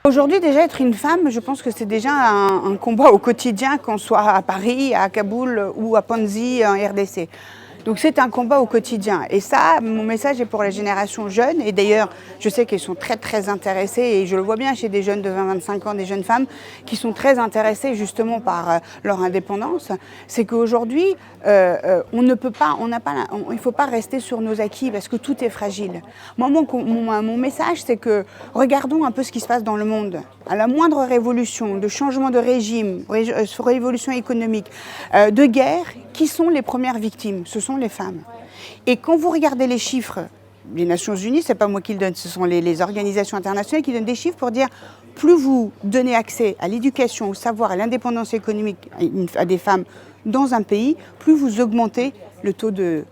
Aujourd'hui, déjà, être une femme, je pense que c'est déjà un combat au quotidien, qu'on soit à Paris, à Kaboul ou à Panzi, en RDC. Donc c'est un combat au quotidien. Et ça, mon message est pour les générations jeunes. Et d'ailleurs, je sais qu'elles sont très intéressées, et je le vois bien chez des jeunes de 20-25 ans, des jeunes femmes qui sont très intéressées justement par leur indépendance. C'est qu'aujourd'hui, on ne peut pas, il ne faut pas rester sur nos acquis parce que tout est fragile. Moi, mon message, c'est que regardons un peu ce qui se passe dans le monde. À la moindre révolution, de changement de régime, révolution économique, de guerre, qui sont les premières victimes? Ce sont les femmes. Et quand vous regardez les chiffres, les Nations Unies, ce n'est pas moi qui le donne, ce sont les organisations internationales qui donnent des chiffres pour dire plus vous donnez accès à l'éducation, au savoir, à l'indépendance économique à des femmes dans un pays, plus vous augmentez le taux de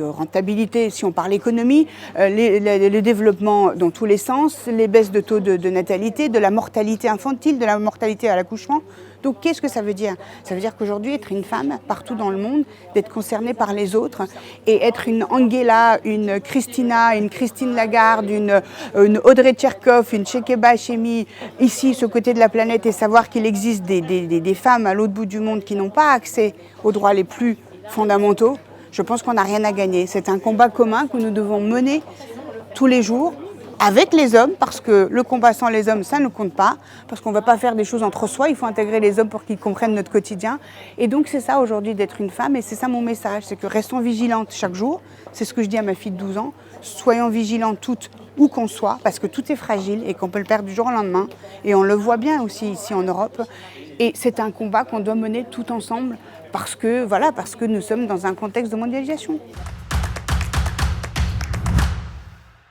rentabilité, si on parle économie, le développement dans tous les sens, les baisses de taux de natalité, de la mortalité infantile, de la mortalité à l'accouchement. Donc qu'est-ce que ça veut dire? Ça veut dire qu'aujourd'hui, être une femme partout dans le monde, d'être concernée par les autres et être une Angela, une Christina, une Christine Lagarde, une Audrey Tcherkov, une Chekeba Hachemi, ici, ce côté de la planète, et savoir qu'il existe des femmes à l'autre bout du monde qui n'ont pas accès aux droits les plus fondamentaux, je pense qu'on n'a rien à gagner. C'est un combat commun que nous devons mener tous les jours avec les hommes, parce que le combat sans les hommes, ça ne compte pas, parce qu'on ne va pas faire des choses entre soi, il faut intégrer les hommes pour qu'ils comprennent notre quotidien. Et donc c'est ça aujourd'hui d'être une femme, et c'est ça mon message, c'est que restons vigilantes chaque jour, c'est ce que je dis à ma fille de 12 ans, soyons vigilantes toutes où qu'on soit, parce que tout est fragile et qu'on peut le perdre du jour au lendemain, et on le voit bien aussi ici en Europe, et c'est un combat qu'on doit mener tout ensemble, parce que nous sommes dans un contexte de mondialisation.